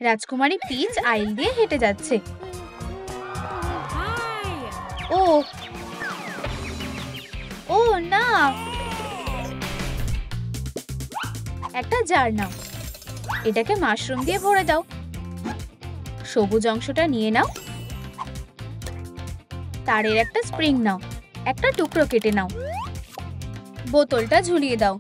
রাজকুমারী পিচ আইল দিয়ে হেঁটে যাচ্ছে। ও ও না, একটা জার নাও, এটাকে মাশরুম দিয়ে ভরে দাও। সবুজ অংশটা নিয়ে নাও, তারের একটা স্প্রিং নাও, একটা টুকরো কেটে নাও, বোতলটা ঝুলিয়ে দাও।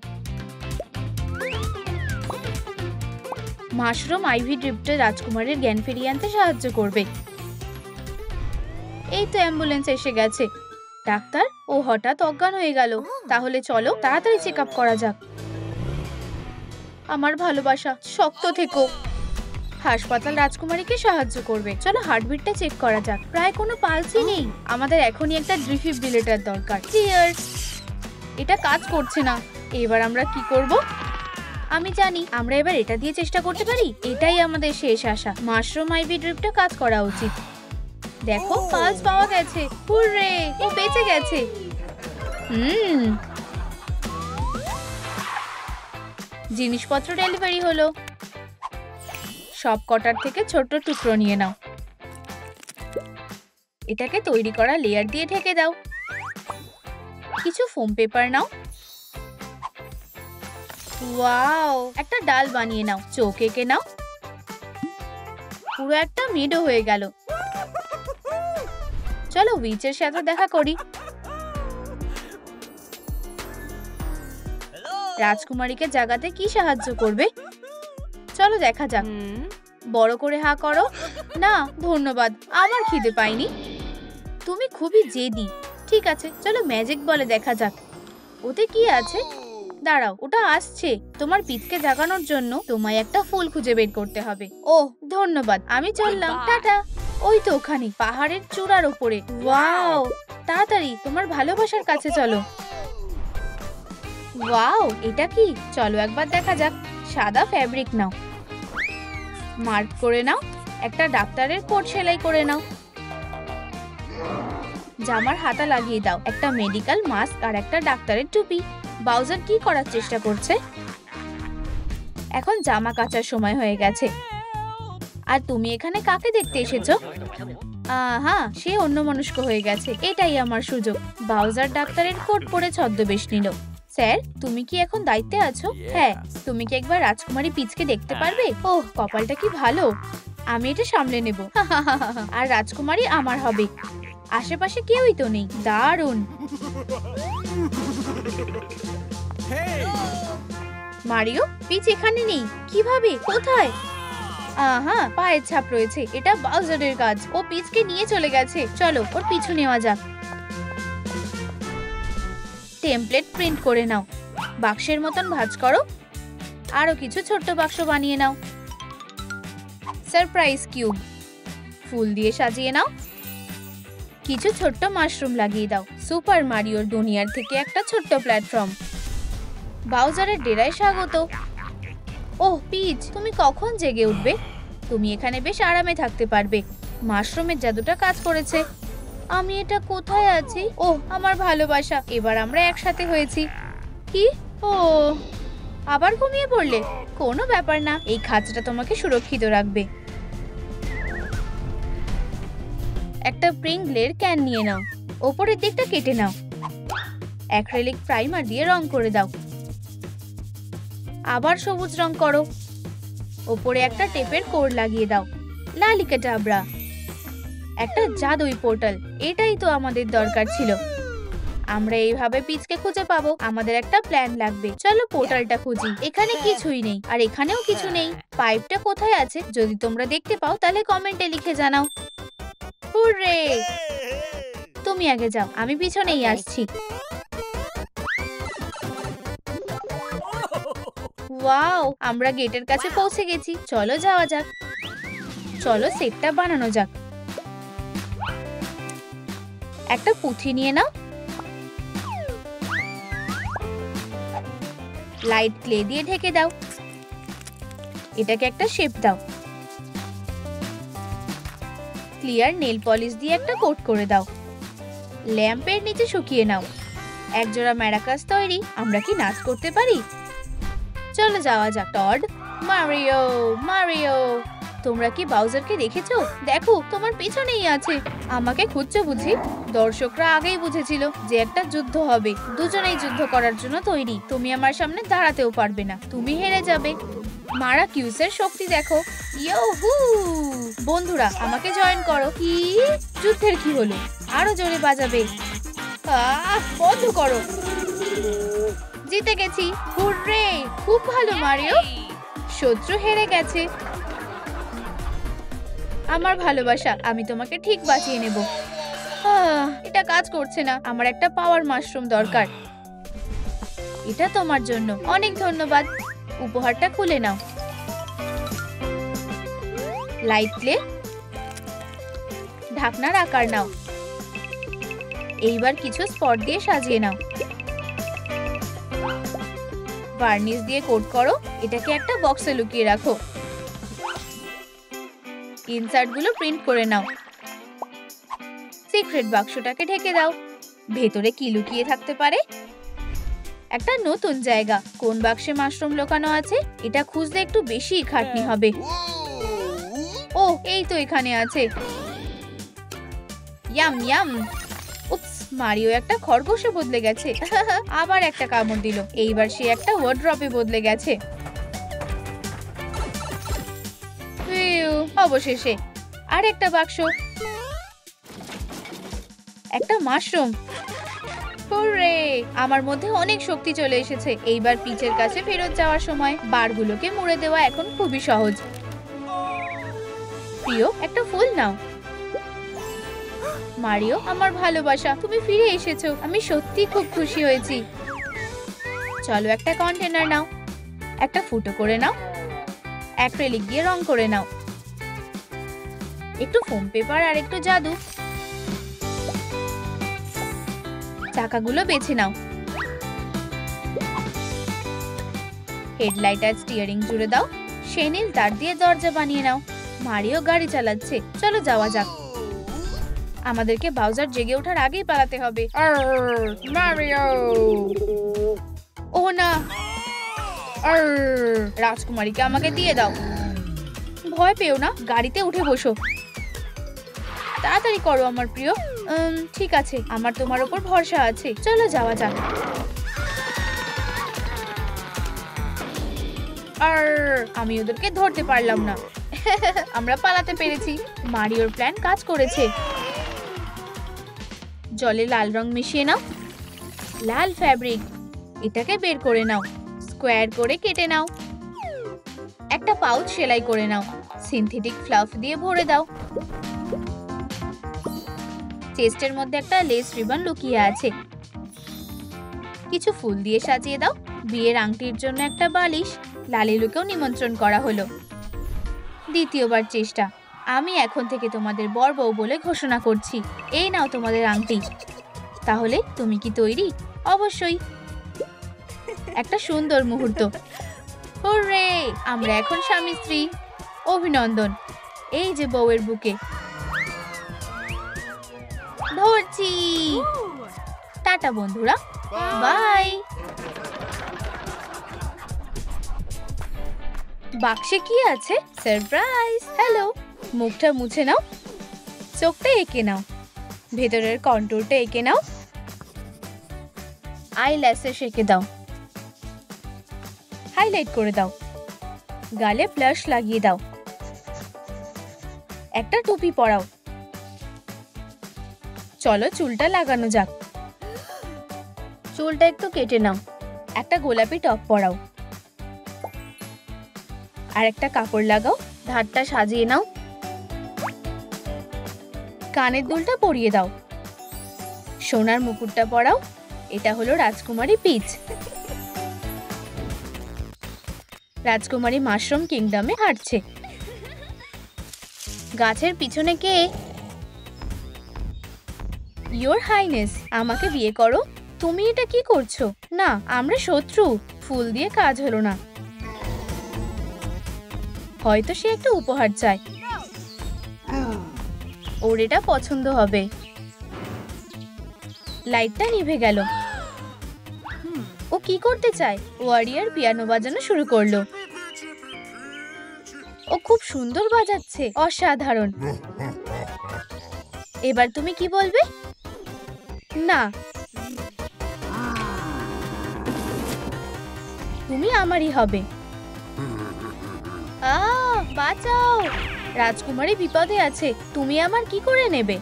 মাশরুম আইভি ড্রিপটা রাজকুমারীর জ্ঞান ফিরিয়ে আনতে সাহায্য করবে। এই তো অ্যাম্বুলেন্স এসে গেছে। ডাক্তার, ও হঠাৎ অজ্ঞান হয়ে গেল। তাহলে চলো তাড়াতাড়ি চেক আপ করা যাক। আমার ভালোবাসা, শক্ত থেকো। হাসপাতাল রাজকুমারীকে সাহায্য করবে। চলো হার্টবিটটা চেক করা যাক। প্রায় কোনো পালসই নেই। আমাদের এখনই একটা ডিফিব্রিলেটর দরকার। চিয়ার্স। এটা কাজ করছে না। এবার আমরা কি করব? আমি জানি, আমরা এবার এটা দিয়ে চেষ্টা করতে পারি। এটাই আমাদের শেষ আশা। মাশরুম আইভি ড্রিপটা কাজ করা উচিত। দেখো, পালস পাওয়া গেছে। হুররে, ও বেঁচে গেছে। জিনিসপত্র ডেলিভারি হলো। সব কটার থেকে ছোট্ট টুকরো নিয়ে নাও। এটাকে তৈরি করা লেয়ার দিয়ে ঢেকে দাও। কিছু ফোম পেপার নাও। ওয়াও, একটা ডাল বানিয়ে নাও। চোখ এঁকে নাও। পুরো একটা মেডো হয়ে গেল। চলো উইচের সাথে দেখা করি। রাজকুমারীকে জাগাতে কি সাহায্য করবে? চলো দেখা যাক। বড় করে হা করো। না ধন্যবাদ, আমার খিদে পাইনি। তুমি খুবই জেদি। ঠিক আছে, চলো ম্যাজিক বলে দেখা যাক। ওতে কি আছে? দাঁড়াও, ওটা আসছে। তোমার পিচকে জাগানোর জন্য তোমায় একটা ফুল খুঁজে বের করতে হবে। ওহ ধন্যবাদ, আমি চললাম। টাটা। ওই তো ওখানে, পাহাড়ের চূড়ার উপরে। ওয়াও, তাড়াতাড়ি তোমার ভালোবাসার কাছে চলো। ওয়াও, এটা কি? চলো একবার দেখা যাক। সাদা ফ্যাব্রিক নাও, মার্ক করে নাও। একটা ডাক্তারের কোট সেলাই করে নাও। জামার হাতা লাগিয়ে দাও। একটা মেডিকেল মাস্ক আর একটা ডাক্তারের টুপি। বাউজার কি করার চেষ্টা করছে? এখন জামা কাচার সময় হয়ে গেছে। আর তুমি এখানে কাকে দেখতে এসেছো? হ্যাঁ, সে অন্যমনস্ক হয়ে গেছে। এটাই আমার সুযোগ। বাউজার ডাক্তারের কোট পরে ছদ্মবেশ নিল। স্যার, তুমি কি এখন দায়িত্বে আছো? হ্যাঁ। তুমি কি একবার রাজকুমারী পিচকে দেখতে পারবে? ওহ, কপালটা কি ভালো। আমি এটা সামলে নেব। আর রাজকুমারী আমার হবে। আশেপাশে কেউই তো নেই। দারুণ। মারিও, পিচ এখানে নেই। কিভাবে? কোথায়? পায়ের ছাপ রয়েছে। এটা বাউজারের কাজ। ও পিচকে নিয়ে চলে গেছে। চলো ওর পিছু নেওয়া যাক। টেমপ্লেট প্রিন্ট করে নাও। বাক্সের মতন ভাঁজ করো। আরো কিছু ছোট্ট বাক্স বানিয়ে নাও। সারপ্রাইজ কিউব ফুল দিয়ে সাজিয়ে নাও। কিছু ছোট্ট মাশরুম লাগিয়ে দাও। সুপার মারিওর দুনিয়ার থেকে একটা ছোট্ট প্ল্যাটফর্ম। বাউজারের ডেরায় স্বাগত। ওহ পিচ, তুমি কখন জেগে উঠবে? তুমি এখানে বেশ আরামে থাকতে পারবে। মাশরুমের জাদুটা কাজ করেছে। আমি এটা কোথায় আছি? ওহ আমার ভালোবাসা, এবার আমরা একসাথে হয়েছি। কি? ও আবার ঘুমিয়ে পড়লে? কোনো ব্যাপার না, এই খাঁচাটা তোমাকে সুরক্ষিত রাখবে। একটা প্রিংলের ক্যান নিয়ে নাও। ওপরের দিকটা কেটে নাও। অ্যাক্রিলিক প্রাইমার দিয়ে রং করে দাও। আবার সবুজ রং করো। ওপরে একটা টেপের কোড লাগিয়ে দাও। লালিকাটাবরা, একটা জাদুই পোর্টাল। এটাই তো আমাদের দরকার ছিল। আমরা এইভাবে পিচকে খুঁজে পাবো। আমাদের একটা প্ল্যান লাগবে। চলো পোর্টালটা খুঁজি। এখানে কিছুই নেই, আর এখানেও কিছু নেই। পাইপটা কোথায় আছে? যদি তোমরা দেখতে পাও তাহলে কমেন্টে লিখে জানাও। হুররে! তুমি আগে যাও, আমি পিছনেই আসছি। ওয়াও, আমরা গেটের কাছে পৌঁছে গেছি। চলো যাওয়া যাক। চলো সেটটা বানানো যাক। একটা পুঁথি নিয়ে নাও। লাইট ক্লে দিয়ে ঢেকে দাও। এটাকে একটা শেপ দাও। ক্লিয়ার নেল পলিশ দিয়ে একটা কোট করে দাও। ল্যাম্পের নিচে শুকিয়ে নাও। একজোড়া ম্যারাকাস তৈরি। আমরা কি নাচ করতে পারি? চলো যাওয়া যাক। Todd, Mario, Mario. তোমরা কি বাউজারকে দেখেছো? দেখো, তোমার পিছনেই আছে। আমাকে খুঁজছো বুঝি? দর্শকরা আগেই বুঝেছিল যে একটা যুদ্ধ হবে। দুজনেই যুদ্ধ করার জন্য তৈরি। তুমি আমার সামনে দাঁড়াতেও পারবে না, তুমি হেরে যাবে। মারা কিউসের শক্তি দেখো। ইয়োহু! বন্ধুরা, আমাকে জয়েন করো। কি যুদ্ধের কি হলো? আরো জোরে বাজাবে। বন্ধ করো। জিতে গেছি, হুররে! খুব ভালো মারিও। শত্রু হেরে গেছে। আমার ভালোবাসা, আমি তোমাকে ঠিক বাঁচিয়ে নেব। এটা কাজ করছে না। আমার একটা পাওয়ার মাশরুম দরকার। এটা তোমার জন্য। অনেক ধন্যবাদ। উপহারটা খুলে নাও। লাইট প্লে, ঢাকনার আকার নাও। এইবার কিছু স্পট দিয়ে সাজিয়ে নাও। ভার্নিশ দিয়ে কোট করো। এটাকে একটা বক্সে লুকিয়ে রাখো। ইনসার্ট গুলো প্রিন্ট করে নাও। সিক্রেট বাক্সটাকে ঢেকে দাও। ভেতরে কি লুকিয়ে থাকতে পারে? একটা নতুন জায়গা। কোন বাক্সে মাশরুম লুকানো আছে? এটা খুঁজতে একটু বেশি খাটনি হবে। ও, এই তো এখানে আছে। Yam yam. উপস, মারিও একটা খরগোশে বদলে গেছে। আবার একটা কামড় দিল। এইবার সে একটা ওয়ার্ড্রপে বদলে গেছে। অবশেষে আর একটা বাক্স। একটা মাশরুম। হুররে! আমার মধ্যে অনেক শক্তি চলে এসেছে। এইবার পিচের কাছে ফেরত যাওয়ার সময়। বারগুলোকে মুড়ে দেওয়া এখন খুবই সহজ। প্রিয়, একটা ফুল নাও। মারিও, আমার ভালোবাসা, তুমি ফিরে এসেছো। আমি সত্যি খুব খুশি হয়েছি। চলো একটা কন্টেনার নাও। একটা ফুটো করে নাও। অ্যাক্রিলিক দিয়ে রং করে নাও। একটু ফোম পেপার আর একটু জাদু। চাকাগুলো বেছে নাও। হেডলাইট আর স্টিয়ারিং জুড়ে দাও। শেনিল তার দিয়ে দরজা বানিয়ে নাও। মারিও গাড়ি চালাচ্ছে। চলো যাওয়া যাক। আমাদেরকে বাউজার জেগে ওঠার আগেই পালাতে হবে। মারিও! ও না! রাজকুমারীকে আমাকে দিয়ে দাও। ভয় পেও না, গাড়িতে উঠে বসো। তাড়াতাড়ি করো আমার প্রিয়। ঠিক আছে, আমার তোমার উপর ভরসা আছে। চলো যাওয়া যাক। আর আমি ওদেরকে ধরতে পারলাম না। আমরা পালাতে পেরেছি। মারিওর প্ল্যান কাজ করেছে। জলে লাল রং মিশিয়ে নাও। লাল ফ্যাব্রিক। এটাকে বের করে নাও। স্কোয়ার করে কেটে নাও। একটা পাউচ সেলাই করে নাও। সিনথেটিক ফ্লাফ দিয়ে ভরে দাও। চেস্টের মধ্যে একটা লেস রিবন লুকিয়ে আছে। কিছু ফুল দিয়ে সাজিয়ে দাও। বিয়ের আংটির জন্য একটা বালিশ। লালিলুকেও নিমন্ত্রণ করা হলো। দ্বিতীয়বার চেষ্টা। আমি এখন থেকে তোমাদের বর বউ বলে ঘোষণা করছি। এই নাও তোমাদের আংটি। তাহলে তুমি কি তৈরি? অবশ্যই। একটা সুন্দর মুহূর্ত। হুররে! আমরা এখন স্বামী স্ত্রী। অভিনন্দন। এই যে বউয়ের বুকে। ধরছি। টাটা বন্ধুরা, বাই। বাক্সে কি আছে? সারপ্রাইজ। হ্যালো। মুখটা মুছে নাও। চোখটা এঁকে নাও। ভেতরের কন্টুরটা এঁকে নাও। আইল্যাশেস এঁকে দাও। হাইলাইট করে দাও। গালে ব্লাশ লাগিয়ে দাও। একটা টুপি পরাও। চলো চুলটা লাগানো যাক। চুলটা একটু কেটে নাও। একটা গোলাপি টপ পরাও। আর একটা কাপড় লাগাও। ধারটা সাজিয়ে নাও। কানের দুলটা পরিয়ে দাও। সোনার মুকুটটা পরাও। এটা হলো রাজকুমারী পিচ। রাজকুমারী মাশরুম কিংডমে হাঁটছে। গাছের পিছনে কে? ইয়োর হাইনেস, আমাকে বিয়ে করো। তুমি এটা কি করছো? না, আমরা শত্রু। ফুল দিয়ে কাজ হলো না। হয়তো সে একটা উপহার চায়। ওর এটা পছন্দ হবে। লাইটটা নিভে গেল। ও কি করতে চায়? ওয়ারিয়ার পিয়ানো বাজানো শুরু করলো। ও খুব সুন্দর বাজাচ্ছে, অসাধারণ। এবার তুমি কি বলবে? না, তুমি আমারই হবে। বাঁচাও, রাজকুমারী বিপদে আছে। তুমি আমার কি করে নেবে?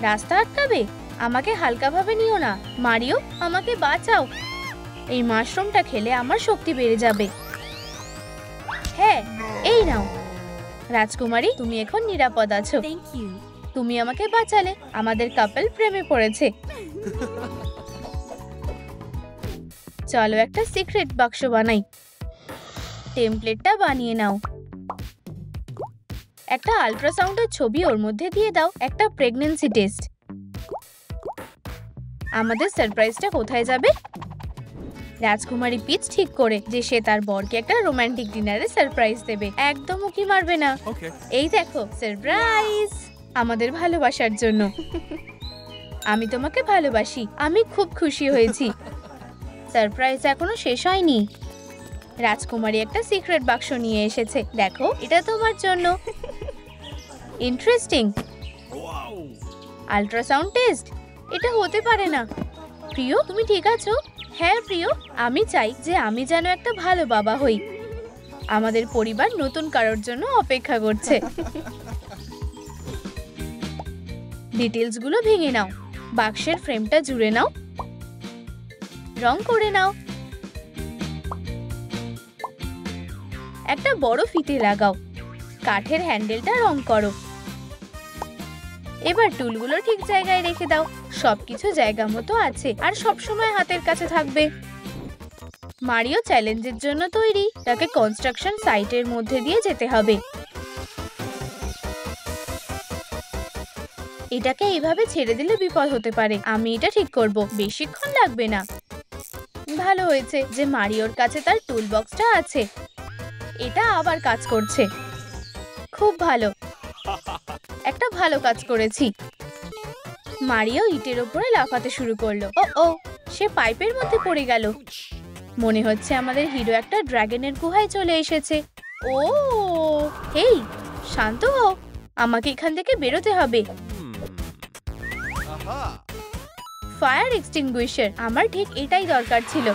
রাস্তা আটকাবে? আমাকে হালকাভাবে নিও না। মারিও, আমাকে বাঁচাও। এই মাশরুমটা খেলে আমার শক্তি বেড়ে যাবে। হ্যাঁ, এই নাও। রাজকুমারী, তুমি এখন নিরাপদ আছো। তুমি আমাকে বাঁচালে। আমাদের কাপল প্রেমে পড়েছে। চলো একটা সিক্রেট বাক্স বানাই। টেমপ্লেটটা বানিয়ে নাও। একটা আল্ট্রাসাউন্ডের ছবি ওর মধ্যে দিয়ে দাও। একটা প্রেগন্যান্সি টেস্ট। আমাদের সারপ্রাইজটা কোথায় যাবে? রাজকুমারী পিচ ঠিক করে যে সে তার বরকে একটা রোমান্টিক ডিনারে সারপ্রাইজ দেবে। একদম উকি মারবে না। এই দেখো, সারপ্রাইজ আমাদের ভালোবাসার জন্য। আমি তোমাকে ভালোবাসি। আমি খুব খুশি হয়েছি। সারপ্রাইজ এখনো শেষ হয়নি। রাজকুমারী একটা সিক্রেট বাক্স নিয়ে এসেছে। দেখো, এটা তোমার জন্য। ইন্টারেস্টিং। Ultrasound test? এটা হতে পারে না। প্রিয়, তুমি ঠিক আছো? হ্যাঁ প্রিয়, আমি চাই যে আমি যেন একটা ভালো বাবা হই। আমাদের পরিবার নতুন কারোর জন্য অপেক্ষা করছে। ডিটেলস গুলো ভেঙে নাও। বাক্সের ফ্রেমটা জুড়ে নাও। রং করে নাও। একটা বড় ফিতে লাগাও। কাঠের হ্যান্ডেলটা রং করো। এবার টুলগুলো ঠিক জায়গায় রেখে দাও। সবকিছু জায়গা মতো আছে আর সবসময় হাতের কাছে থাকবে। মারিও চ্যালেঞ্জের জন্য তৈরি। তাকে কনস্ট্রাকশন সাইটের মধ্যে দিয়ে যেতে হবে। এটাকে এইভাবে ছেড়ে দিলে বিপদ হতে পারে। আমি এটা ঠিক করব। বেশিক্ষণ লাগবে না। ভালো হয়েছে যে মারিওর কাছে তার টুল বক্সটা আছে। এটা আবার কাজ করছে। খুব ভালো। একটা ভালো কাজ করেছি। মারিও ইটের উপরে লাফাতে শুরু করলো। ও, সে পাইপের মধ্যে পড়ে গেল। মনে হচ্ছে আমাদের হিরো একটা ড্রাগনের গুহায় চলে এসেছে। ও, হেই, শান্ত হও। আমাকে এখান থেকে বেরোতে হবে। ফায়ার এক্সটিংগুইশার, আমার ঠিক এটাই দরকার ছিল।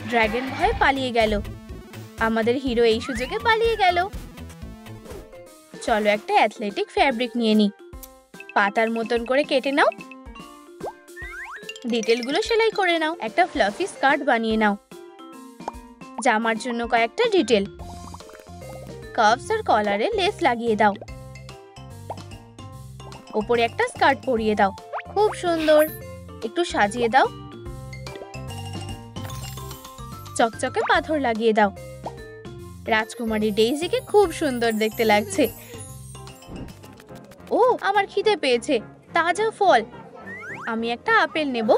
ড্রাগন ভয়ে পালিয়ে গেল। আমাদের হিরো এই সুযোগে পালিয়ে গেল। চলো একটা অ্যাথলেটিক ফ্যাব্রিক নিয়ে নি। পাতার মতন করে কেটে নাও। ডিটেলগুলো সেলাই করে নাও। একটা ফ্লাফি স্কার্ট বানিয়ে নাও। জামার জন্য কয়েকটা ডিটেল। কার্ভস আর কলারে লেস লাগিয়ে দাও। ওপরে একটা স্কার্ট পরিয়ে দাও। খুব সুন্দর। একটু সাজিয়ে দাও। চকচকে পাথর লাগিয়ে দাও। রাজকুমারী ডেইজিকে খুব সুন্দর দেখতে লাগছে। ও, আমার খিদে পেয়েছে। তাজা ফল। আমি একটা আপেল নেব।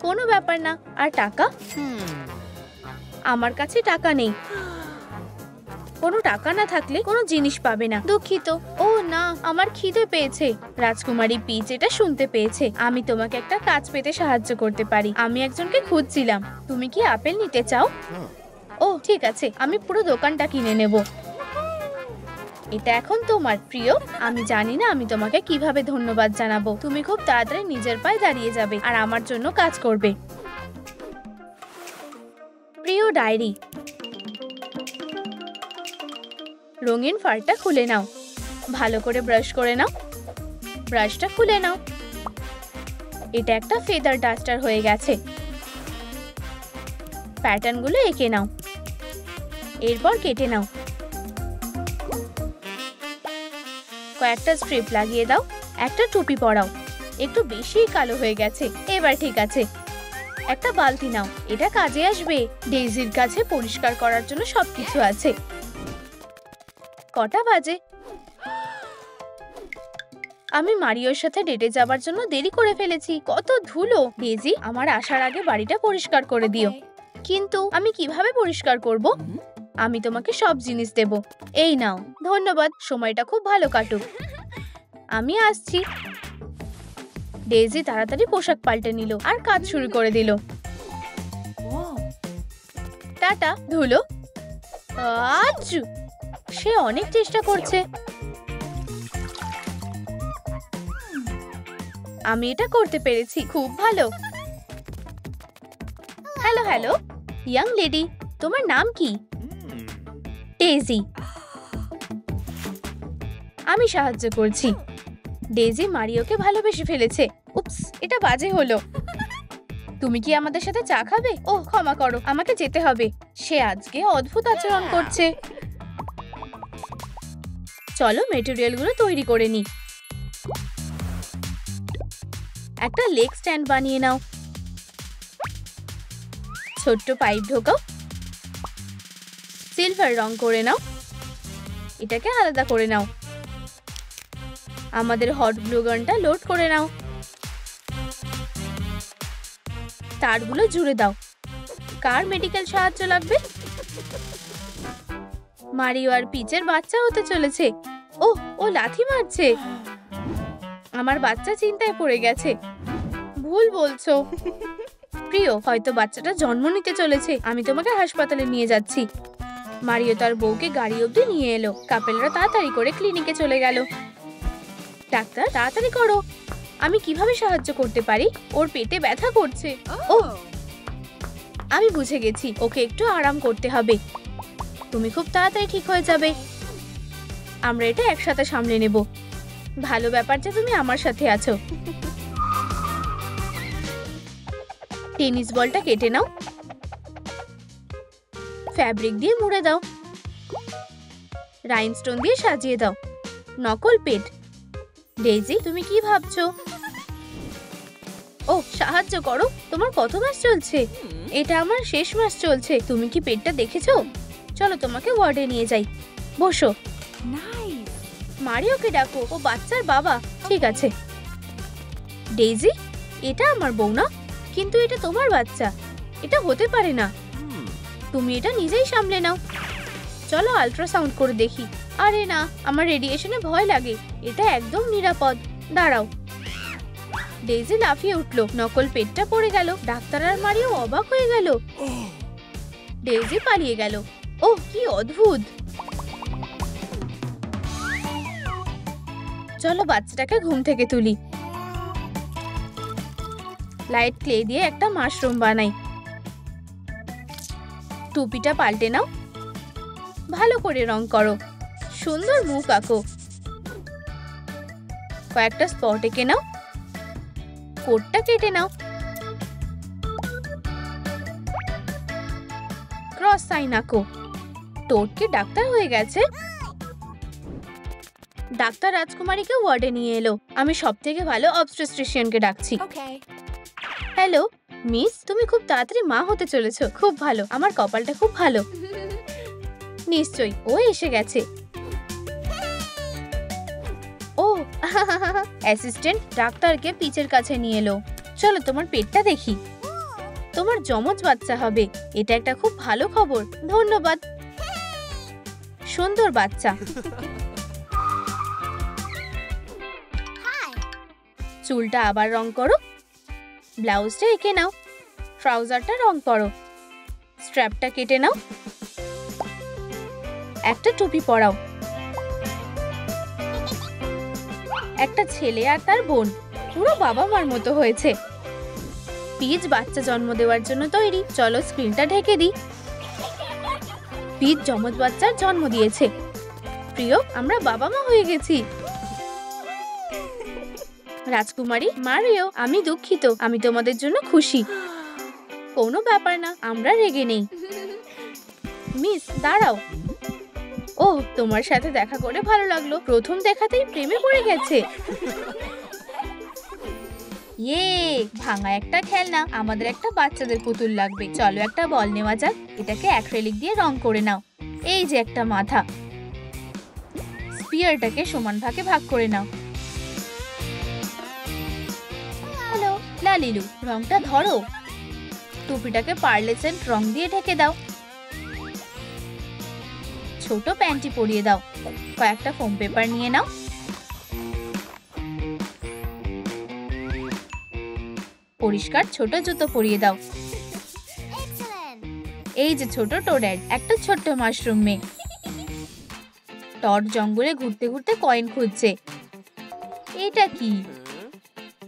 কোনো ব্যাপার না। আর টাকা? আমার কাছে টাকা নেই। কোনো টাকা না থাকলে কোনো জিনিস পাবে না। দুঃখিত। ও না, আমার খিদে পেয়েছে। রাজকুমারী পিচ এটা শুনতে পেয়েছে। আমি তোমাকে একটা কাজ পেতে সাহায্য করতে পারি। আমি একজনকে খুঁজছিলাম। তুমি কি আপেল নিতে চাও? ও ঠিক আছে, আমি পুরো দোকানটা কিনে নেব। এটা এখন তোমার। প্রিয়, আমি জানি না আমি তোমাকে কিভাবে ধন্যবাদ জানাবো। তুমি খুব তাড়াতাড়ি নিজের পায়ে দাঁড়িয়ে যাবে আর আমার জন্য কাজ করবে। প্রিয় ডায়েরি। রঙিন ফারটা খুলে নাও। ভালো করে ব্রাশ করে নাও। ব্রাশটা খুলে নাও। এটা একটা ফেদার ডাস্টার হয়ে গেছে। প্যাটার্নগুলো এঁকে নাও। এরপর কেটে নাও। কয়েকটা স্ট্রিপ লাগিয়ে দাও। একটা টুপি পরাও। একটু বেশি কালো হয়ে গেছে। এবার ঠিক আছে। একটা বালতি নাও। এটা কাজে আসবে। ডেইজির কাছে পরিষ্কার করার জন্য সবকিছু আছে। কটা বাজে? আমি মারিওর সাথে ডেটে যাবার জন্য দেরি করে ফেলেছি। কত ধুলো। ডেইজি, আমার আসার আগে বাড়িটা পরিষ্কার করে দিও। কিন্তু আমি কিভাবে পরিষ্কার করব? আমি তোমাকে সব জিনিস দেব। এই নাও। ধন্যবাদ। সময়টা খুব ভালো কাটুক। আমি আসছি। ডেইজি তাড়াতাড়ি পোশাক পাল্টে নিল আর কাজ শুরু করে দিল। টাটা ধুলো। আচ্ছু, সে অনেক চেষ্টা করছে। আমি এটা করতে পেরেছি, খুব ভালো। হ্যালো হ্যালো ইয়াং লেডি, তোমার নাম কি? ডেজি। আমি সাহায্য করছি। ডেজি মারিওকে ভালোবেসে ফেলেছে। উপস, এটা বাজে হলো। তুমি কি আমাদের সাথে চা খাবে? ওহ ক্ষমা করো, আমাকে যেতে হবে। সে আজকে অদ্ভুত আচরণ করছে। চলো মেটেরিয়ালগুলো তৈরি করে নি। একটা লেগ স্ট্যান্ড বানিয়ে নাও। ছোট্ট পাইপ ঢোকাও। সিলভার রং করে নাও। এটাকে আলাদা করে নাও। আমাদের হট গ্লু গানটা লোড করে নাও। তারগুলো জুড়ে দাও। কার মেডিকেল সাহায্য লাগবে? মারিও আর পিচের বাচ্চা হতে চলেছে। ওহ, ও লাথি মারছে। আমার বাচ্চা চিন্তায় পড়ে গেছে। ভুল বলছো। প্রিয়, হয়তো বাচ্চাটা জন্ম নিতে চলেছে। আমি তোমাকে হাসপাতালে নিয়ে যাচ্ছি। মারিও তার বউকে গাড়ি অবধি নিয়ে এলো। কাপেলরা তাড়াতাড়ি করে ক্লিনিকে চলে গেল। ডাক্তার, তাড়াতাড়ি করো। আমি কিভাবে সাহায্য করতে পারি? ওর পেটে ব্যথা করছে। ও, আমি বুঝে গেছি, ওকে একটু আরাম করতে হবে। তুমি খুব তাড়াতাড়ি ঠিক হয়ে যাবে। আমরা এটা একসাথে সামলে নেব। ভালো ব্যাপার যে তুমি আমার সাথে আছো। টেনিস বলটা কেটে নাও। ফ্যাব্রিক দিয়ে মুড়ে দাও। রাইনস্টোন দিয়ে সাজিয়ে দাও। নকল পেট। ডেইজি, তুমি কি ভাবছো? ও, সাহায্য করো। তোমার কত মাস চলছে? এটা আমার শেষ মাস চলছে। তুমি কি পেটটা দেখেছো? চলো তোমাকে ওয়ার্ডে নিয়ে যাই। বসো। মারিওকে ডাকো, ও বাচ্চার বাবা। ঠিক আছে। ডেইজি, এটা আমার বউ না, কিন্তু এটা তোমার বাচ্চা। এটা হতে পারে না। তুমি এটা নিজেই সামলে নাও। চলো আল্ট্রাসাউন্ড করে দেখি। আরে না, আমার রেডিয়েশনে ভয় লাগে। এটা একদম নিরাপদ। দাঁড়াও। ডেইজি লাফিয়ে উঠলো। নকল পেটটা পড়ে গেল। ডাক্তার আর মারিও অবাক হয়ে গেল। ডেইজি পালিয়ে গেল। ওহ, কি অদ্ভুত। চলো বাচ্চাটাকে ঘুম থেকে তুলি। লাইট ক্লে দিয়ে একটা মাশরুম বানাই। টুপিটা পাল্টে নাও। ভালো করে রং করো। সুন্দর মুখ আঁকো। কয়েকটা স্পট এঁকে নাও। কোটটা কেটে নাও। ক্রস সাইন আঁকো। টোটকে ডাক্তার হয়ে গেছে। ডাক্তার রাজকুমারীকে ওয়ার্ডে নিয়ে এলো। আমি সবথেকে ভালো অবস্টেট্রিশিয়ানকে ডাকছি। হ্যালো মিস, তুমি খুব তাড়াতাড়ি মা হতে চলেছো। খুব ভালো, আমার কপালটা খুব ভালো। নিশ্চয়ই, ও এসে গেছে। ও, অ্যাসিস্ট্যান্ট ডাক্তারকে পিচের কাছে নিয়ে এলো। চলো তোমার পেটটা দেখি। তোমার যমজ বাচ্চা হবে। এটা একটা খুব ভালো খবর। ধন্যবাদ। সুন্দর বাচ্চা। চুলটা আবার রং করো। ব্লাউজটা এঁকে নাও। ট্রাউজারটা রং করো। স্ট্র্যাপটা কেটে নাও। একটা টুপি পরাও। একটা ছেলে আর তার বোন, পুরো বাবা মার মতো হয়েছে। পিচ বাচ্চা জন্ম দেওয়ার জন্য তৈরি। চলো স্ক্রিনটা ঢেকে দিই। পিচ যমজ বাচ্চার জন্ম দিয়েছে। প্রিয়, আমরা বাবা মা হয়ে গেছি। রাজকুমারী, মারিও, আমি দুঃখিত। আমি তোমাদের জন্য খুশি। কোনো ব্যাপার না, আমরা রেগে নেই। মিস, দাঁড়াও। ও, তোমার সাথে দেখা করে ভালো লাগলো। প্রথম দেখাতেই প্রেমে পড়ে গেছে। ইয়ে, ভাঙা একটা খেলনা। আমাদের একটা বাচ্চাদের পুতুল লাগবে। চলো একটা বল নেওয়া যাক। এটাকে অ্যাক্রিলিক দিয়ে রং করে নাও। এই যে একটা মাথা। স্পিয়ারটাকে সমান ভাগে ভাগ করে নাও। হ্যালো লালিলু, রংটা ধরো। টুপিটাকে পার্লেসেন্ট রং দিয়ে ঢেকে দাও। ছোট প্যান্টি পরিয়ে দাও। কয়েকটা ফোম পেপার নিয়ে নাও। পরিষ্কার ছোট জুতো পরিয়ে দাও। এই যে ছোট টোড্যাড, একটা ছোট্ট মাশরুম মেয়ে। টড জঙ্গলে ঘুরতে ঘুরতে কয়েন খুঁজছে। এটা কি?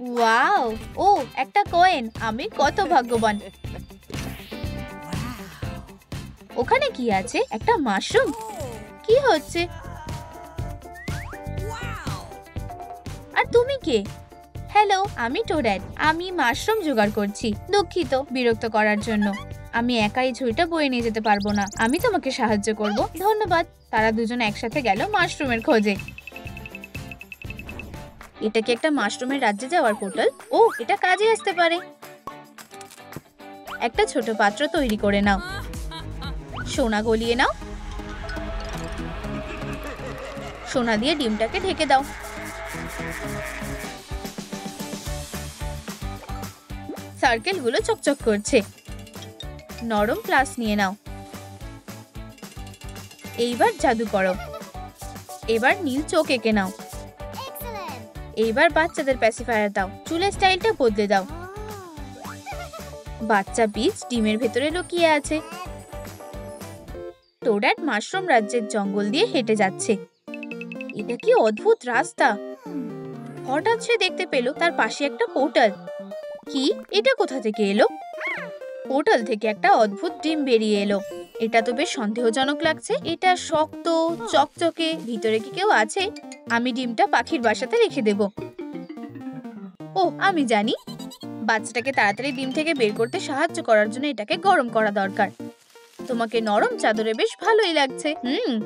ওয়াও, ও একটা কয়েন। আমি কত ভাগ্যবান। ওখানে কি আছে? একটা মাশরুম। কি হচ্ছে? আর তুমি কে? হ্যালো, আমি টোড্যাড। আমি মাশরুম জোগাড় করছি। দুঃখিত বিরক্ত করার জন্য। আমি একাই ঝুড়িটা বয়ে নিয়ে যেতে পারবো না। আমি তোমাকে সাহায্য করব। ধন্যবাদ। তারা দুজন একসাথে গেল মাশরুমের খোঁজে। এটা কি একটা মাশরুমের রাজ্যে যাওয়ার পোর্টাল? ও, এটা কাজে আসতে পারে। একটা ছোট পাত্র তৈরি করে নাও। সোনা গলিয়ে নাও। সোনা দিয়ে ডিমটাকে ঢেকে দাও। সার্কেলগুলো চকচক করছে। নরম প্লাস নিয়ে নাও। এইবার জাদু করো। এবার নীল চোখ এঁকে নাও। এইবার বাচ্চাদের প্যাসিফায়ার দাও। চুলের স্টাইলটা বদলে দাও। বাচ্চা বীজ ডিমের ভেতরে লুকিয়ে আছে। টোড্যাড মাশরুম রাজ্যের জঙ্গল দিয়ে হেঁটে যাচ্ছে। এটা কি অদ্ভুত রাস্তা! হঠাৎ সে দেখতে পেল তার পাশে একটা পোর্টাল। কি? এটা কোথা থেকে এলো? পোর্টাল থেকে একটা অদ্ভুত ডিম বেরিয়ে এলো। এটা তো বেশ সন্দেহজনক লাগছে। এটা শক্ত, চকচকে। ভিতরে কি কেউ আছে? আমি ডিমটা পাখির বাসাতে রেখে দেব। ও, আমি জানি। বাচ্চাটাকে তাড়াতাড়ি ডিম থেকে বের করতে সাহায্য করার জন্য এটাকে গরম করা দরকার। তোমাকে নরম চাদরে বেশ ভালোই লাগছে।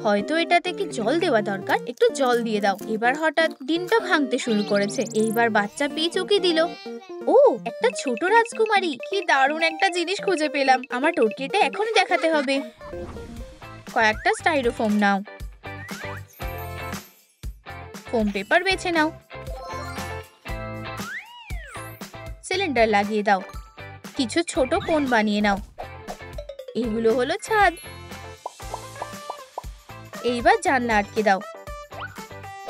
হয়তো এটাতে কি জল দেওয়া দরকার। একটু জল দিয়ে দাও। এবার হঠাৎ ডিমটা ভাঙতে শুরু করেছে। এইবার বাচ্চা পিচ উকি দিল। ও, একটা ছোট রাজকুমারী। কি দারুণ একটা জিনিস খুঁজে পেলাম। আমার টোটকিটা এখনই দেখাতে হবে। কয়েকটা স্টাইরোফোম নাও। ফোম পেপার বেছে নাও। সিলিন্ডার লাগিয়ে দাও। কিছু ছোট কোণ বানিয়ে নাও। এগুলো হলো ছাদ। এইবার জানলা আটকে দাও।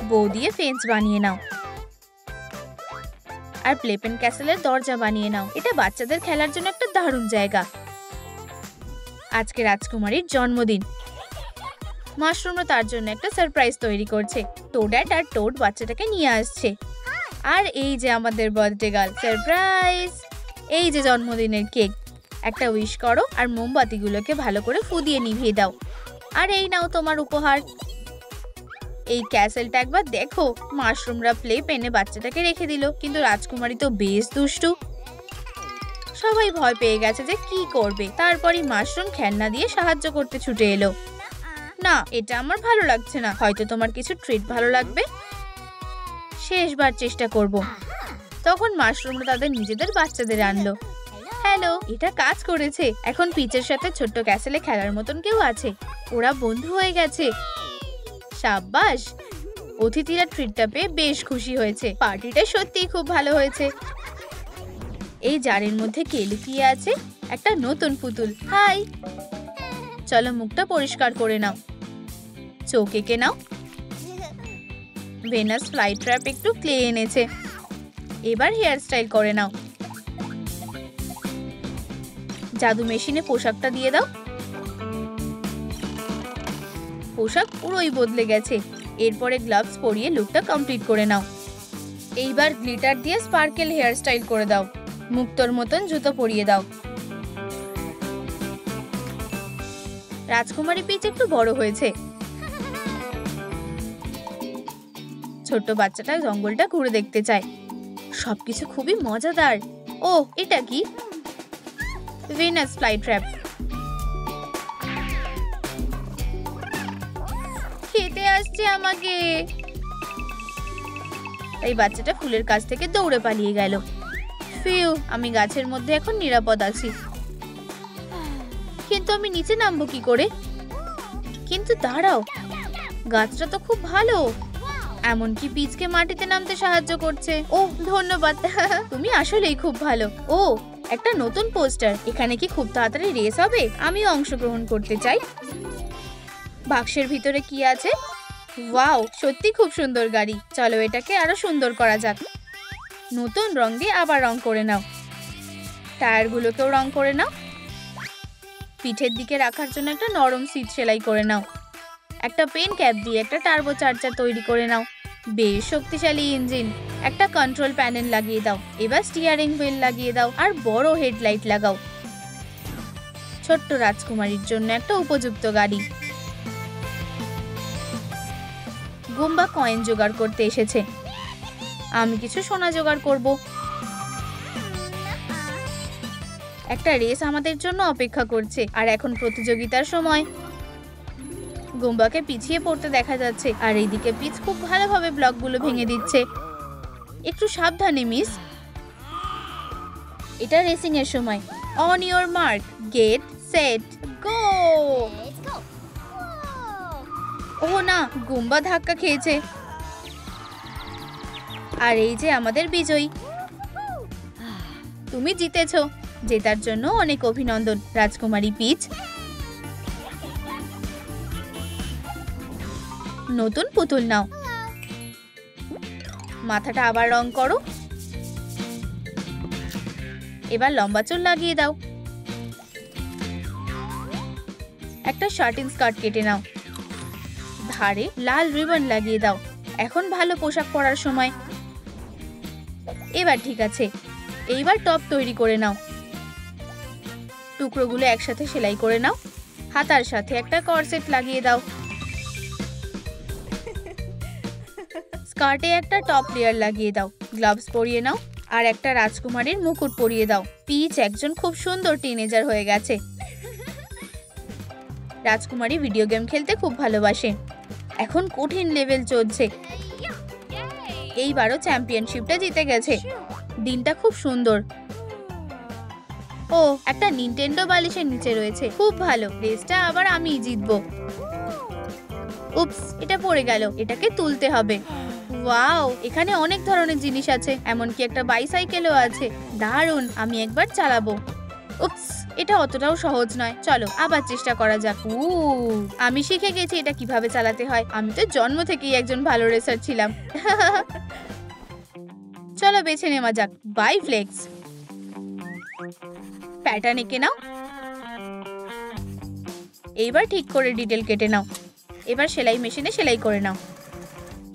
বউ দিয়ে ফেন্স বানিয়ে নাও। আর প্লেপেন ক্যাসেলের দরজা বানিয়ে নাও। এটা বাচ্চাদের খেলার জন্য একটা দারুণ জায়গা। আজকে রাজকুমারীর জন্মদিন। মাশরুমও তার জন্য একটা সারপ্রাইজ তৈরি করছে। টোড্যাড আর টোড বাচ্চাটাকে নিয়ে আসছে। আর এই যে আমাদের বার্থডে গার্ল। সারপ্রাইজ! এই যে জন্মদিনের কেক। একটা উইশ করো আর মোমবাতিগুলোকে ভালো করে ফু দিয়ে নিভিয়ে দাও। আর এই নাও তোমার উপহার। এই ক্যাসেলটা একবার দেখো। মাশরুমরা প্লে পেনে বাচ্চাটাকে রেখে দিল, কিন্তু রাজকুমারী তো বেশ দুষ্টু। সবাই ভয় পেয়ে গেছে যে কি করবে। তারপরই মাশরুম খেলনা দিয়ে সাহায্য করতে ছুটে এলো। না, এটা আমার ভালো লাগছে না। হয়তো তোমার কিছু ট্রিট ভালো লাগবে। শেষবার চেষ্টা করব। তখন মাশরুমরা তাদের নিজেদের বাচ্চাদের আনলো। হ্যালো, এটা কাজ করেছে। এখন পিচের সাথে ছোট্ট ক্যাসেলে খেলার মতন কেউ আছে। ওরা বন্ধু হয়ে গেছে। সাব্বাস! অতিথিরা ট্রিটটা পেয়ে বেশ খুশি হয়েছে। পার্টিটা সত্যিই খুব ভালো হয়েছে। এই জারের মধ্যে কে লুকিয়ে আছে? একটা নতুন পুতুল। হাই! চলো মুখটা পরিষ্কার করে নাও। চোখ এঁকে নাও। ভেনাস ফ্লাই ট্র্যাপ একটু ক্লে এনেছে। এবার হেয়ার স্টাইল করে নাও। জাদু মেশিনে পোশাকটা দিয়ে দাও। পোশাক পুরোই বদলে গেছে। এরপরে গ্লাভস পরিয়ে লুকটা কমপ্লিট করে নাও। এইবার গ্লিটার দিয়ে স্পার্কেল হেয়ার স্টাইল করে দাও। মুক্তোর মতন জুতো পরিয়ে দাও। রাজকুমারী পিচ একটু বড় হয়েছে। ছোট্ট বাচ্চাটা জঙ্গলটা ঘুরে দেখতে চায়। সবকিছু খুবই মজাদার। ও, এটা কি? Venus flytrap. খেতে আসছে আমাকে। এই বাচ্চাটা ফুলের কাছ থেকে দৌড়ে পালিয়ে গেল। ফিউ, আমি গাছের মধ্যে এখন নিরাপদ আছি। কিন্তু আমি নিচে নামবো কি করে? কিন্তু দাঁড়াও, গাছটা তো খুব ভালো। এমনকি পিচকে মাটিতে নামতে সাহায্য করছে। ও, ধন্যবাদ। তুমি আসলেই খুব ভালো। ও, একটা নতুন পোস্টার। এখানে কি খুব তাড়াতাড়ি রেস হবে? আমিও অংশগ্রহণ করতে চাই। বাক্সের ভিতরে কি আছে? ওয়াও, সত্যি খুব সুন্দর গাড়ি। চলো এটাকে আরো সুন্দর করা যাক। নতুন রং দিয়ে আবার রং করে নাও। টায়ারগুলোকেও রং করে নাও। পিঠের দিকে রাখার জন্য একটা নরম সিট সেলাই করে নাও। একটা পেন ক্যাপ দিয়ে একটা টার্বো চার্জার তৈরি করে নাও। বেশ শক্তিশালী ইঞ্জিন। একটা কন্ট্রোল প্যানেল লাগিয়ে দাও। এবার স্টিয়ারিং হুইল লাগিয়ে দাও আর বড় হেডলাইট লাগাও। ছোট্ট রাজকুমারীর জন্য একটা উপযুক্ত গাড়ি। গুম্বা কয়েন জোগাড় করতে এসেছে। আমি কিছু সোনা জোগাড় করব। একটা রেস আমাদের জন্য অপেক্ষা করছে আর এখন প্রতিযোগিতার সময়। গুম্বাকে পিছিয়ে পড়তে দেখা যাচ্ছে আর এইদিকে পিচ খুব ভালোভাবে ব্লকগুলো ভেঙে দিচ্ছে। একটু সাবধানে মিস। এটা রেসিং এর সময়। On your mark, get set, go. ও না, গুম্বা ধাক্কা খেয়েছে। আর এই যে আমাদের বিজয়ী। তুমি জিতেছো। জেতার জন্য অনেক অভিনন্দন রাজকুমারী পিচ। নতুন পুতুল নাও। মাথাটা আবার রং করো। এবার লম্বা চুল লাগিয়ে দাও। একটা শার্টিং স্কার্ট কেটে নাও। ধারে লাল রিবন লাগিয়ে দাও। এখন ভালো পোশাক পরার সময়। এবার ঠিক আছে। এইবার টপ তৈরি করে নাও। টুকরোগুলো একসাথে সেলাই করে নাও। হাতার সাথে একটা কর্সেট লাগিয়ে দাও। স্কার্টে একটা টপ লেয়ার লাগিয়ে দাও। গ্লাভস পরিয়ে নাও আর একটা রাজকুমারীর মুকুট পরিয়ে দাও। পিচ একজন খুব সুন্দর টিনেজার হয়ে গেছে। রাজকুমারী ভিডিও গেম খেলতে খুব ভালোবাসে। এখন কঠিন লেভেল চলছে। এইবারও চ্যাম্পিয়নশিপটা জিতে গেছে। দিনটা খুব সুন্দর। ও, একটা নিনটেন্ডো বালিশের নিচে রয়েছে। খুব ভালো। রেসটা আবার আমিই জিতবো। উপস, এটা পড়ে গেল। এটাকে তুলতে হবে। ওয়াও, এখানে অনেক ধরনের জিনিস আছে। এমনকি একটা বাইসাইকেলও আছে। দারুণ, আমি একবার চালাবো। উপস, এটা অতটাও সহজ নয়। চলো আবার চেষ্টা করা যাক। আমি শিখে গেছি এটা কিভাবে চালাতে হয়। আমি তো জন্ম থেকেই একজন ভালো রেসার ছিলাম। চলো বেছে নেওয়া যাক। By flakes. প্যাটার্ন এঁকে নাও। এইবার ঠিক করে ডিটেল কেটে নাও। এবার সেলাই মেশিনে সেলাই করে নাও।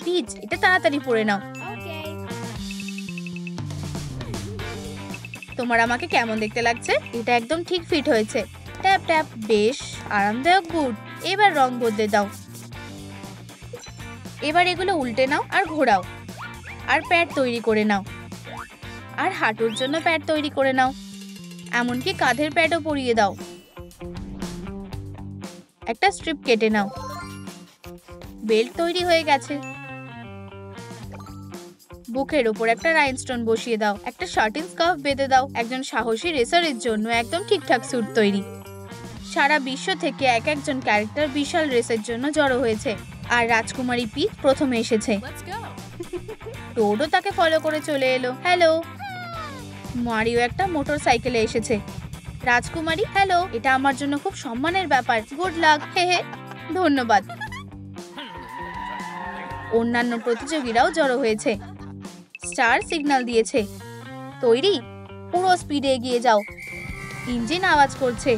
পিচ, এটা তাড়াতাড়ি পরে নাও। তোমার আমাকে কেমন দেখতে লাগছে? এটা একদম ঠিক ফিট হয়েছে। Tap tap. বেশ আরামদায়ক বুট। এবার রং বদলে দাও। এবার এগুলো উল্টে নাও আর ঘোরাও। আর প্যাড তৈরি করে নাও। আর হাঁটুর জন্য প্যাড তৈরি করে নাও। এমনকি কাঁধের প্যাডও পরিয়ে দাও। একটা স্ট্রিপ কেটে নাও। বেল্ট তৈরি হয়ে গেছে। বুকের উপর একটা রাইনস্টোন বসিয়ে দাও। একটা শার্টিং স্কার্ফ বেঁধে দাও। একজন সাহসী রেসারের জন্য একদম ঠিকঠাক স্যুট তৈরি। সারা বিশ্ব থেকে এক একজন ক্যারেক্টার বিশাল রেসের জন্য জড়ো হয়েছে। আর রাজকুমারী পিচ প্রথমে এসেছে। টোডও তাকে ফলো করে চলে এলো। হ্যালো। মারিও একটা মোটর সাইকেলে এসেছে। রাজকুমারী, হ্যালো। এটা আমার জন্য খুব সম্মানের ব্যাপার। Good luck. হে হে। ধন্যবাদ। অন্যান্য প্রতিযোগীরাও জড়ো হয়েছে। স্টার সিগন্যাল দিয়েছে। তৈরি? পুরো স্পিডে এগিয়ে যাও। ইঞ্জিন আওয়াজ করছে।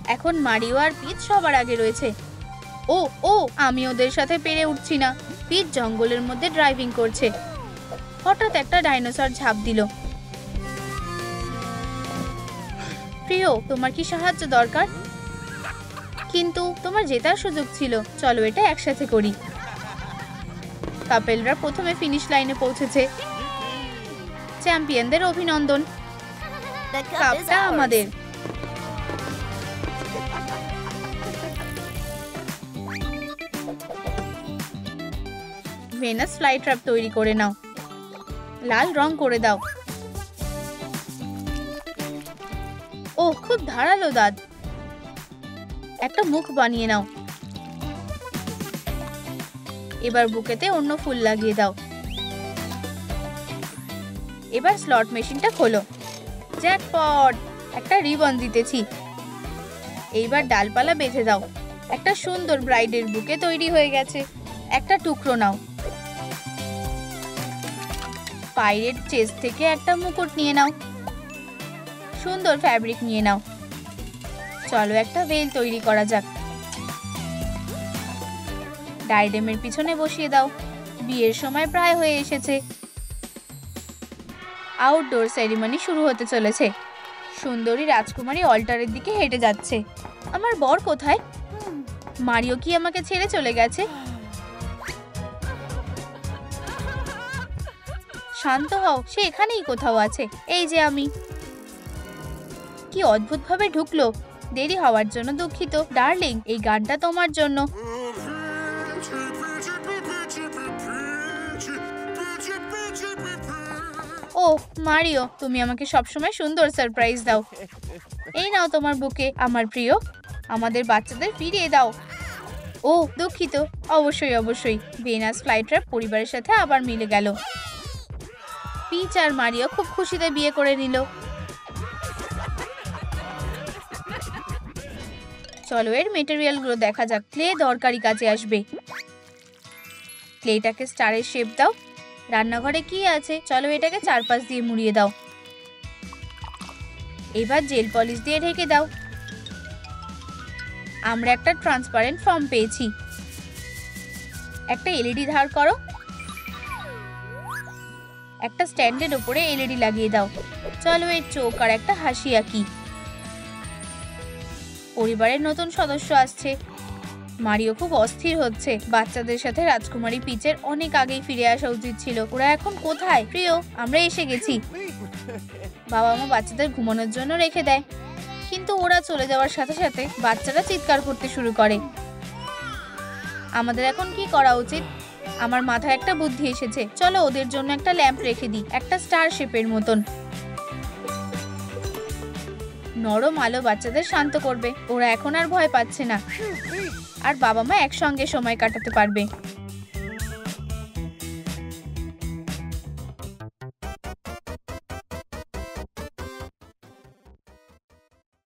এখন মারিও আর পিচ সবার আগে রয়েছে। ও ও, আমি ওদের সাথে পেরে উঠছি না। পিচ জঙ্গলের মধ্যে ড্রাইভিং করছে। হঠাৎ একটা ডাইনোসর ঝাঁপ দিল। প্রিয়, তোমার কি সাহায্য দরকার? কিন্তু তোমার জেতার সুযোগ ছিল। চলো এটা একসাথে করি। কাপেলরা প্রথমে ফিনিশ লাইনে পৌঁছেছে। চ্যাম্পিয়নদের অভিনন্দন। কাপটা আমাদের। ভেনাস ফ্লাই ট্র্যাপ তৈরি করে নাও। লাল রং করে দাও। ও, খুব ধারালো দাঁত। একটা মুখ বানিয়ে নাও। এবার বুকেতে অন্য ফুল লাগিয়ে দাও। এবার স্লট মেশিনটা খোলো। জ্যাকপট, একটা রিবন জিতেছি। এইবার ডালপালা বেঁধে দাও। একটা সুন্দর ব্রাইডের বুকে তৈরি হয়ে গেছে। একটা টুকরো নাও। পাইরেট চেস্ট থেকে একটা মুকুট নিয়ে নাও। সুন্দর ফ্যাব্রিক নিয়ে নাও। চলো একটা বেল তৈরি করা যাক। ডাইডেমের পিছনে বসিয়ে দাও। বিয়ের সময় প্রায় হয়ে এসেছে। আউটডোর সেরিমনি শুরু হতে চলেছে। সুন্দরী রাজকুমারী অল্টারের দিকে হেঁটে যাচ্ছে। আমার বর কোথায়? মারিও কি আমাকে ছেড়ে চলে গেছে? শান্ত হও, সে এখানেই কোথাও আছে। এই যে আমি। কি অদ্ভুত ভাবে ঢুকলো। দেরি হওয়ার জন্য দুঃখিত ডার্লিং, এই গানটা তোমার জন্য। ও মারিও, তুমি আমাকে সবসময় সুন্দর সারপ্রাইজ দাও। এই নাও তোমার বুকে আমার প্রিয়। আমাদের বাচ্চাদের ফিরিয়ে দাও। ও দুঃখিত। অবশ্যই অবশ্যই। ভেনাস ফ্লাইট্র্যাপ পরিবারের সাথে আবার মিলে গেল। পিচ আর মারিও খুব খুশিতে বিয়ে করে নিল। চলো এর মেটেরিয়ালগুলো দেখা যাক। ক্লে দরকারি কাজে আসবে। ক্লেটাকে স্টারের শেপ দাও। রান্নাঘরে কি আছে? চলো এটাকে চারপাশ দিয়ে মুড়িয়ে দাও। এবার জেল পলিশ দিয়ে ঢেকে দাও। আমরা একটা ট্রান্সপারেন্ট ফর্ম পেয়েছি। একটা এলইডি ধার করো। একটা স্ট্যান্ডের উপরে এলইডি লাগিয়ে দাও। চলো এর চোখ আর একটা হাসি আঁকি। পরিবারের নতুন সদস্য আসছে। মারিও খুব অস্থির হচ্ছে। বাচ্চাদের সাথে রাজকুমারী পিচের অনেক আগেই ফিরে আসা উচিত ছিল। ওরা এখন কোথায়? প্রিয়, আমরা এসে গেছি। বাবা মা বাচ্চাদের ঘুমানোর জন্য রেখে দেয়, কিন্তু ওরা চলে যাওয়ার সাথে সাথে বাচ্চারা চিৎকার করতে শুরু করে। আমাদের এখন কি করা উচিত? আমার মাথায় একটা বুদ্ধি এসেছে। চলো ওদের জন্য একটা ল্যাম্প রেখে দিই, একটা স্টার শেপের মতন। নরম আলো বাচ্চাদের শান্ত করবে। ওরা এখন আর ভয় পাচ্ছে না, আর বাবা মা একসঙ্গে সময় কাটাতে পারবে।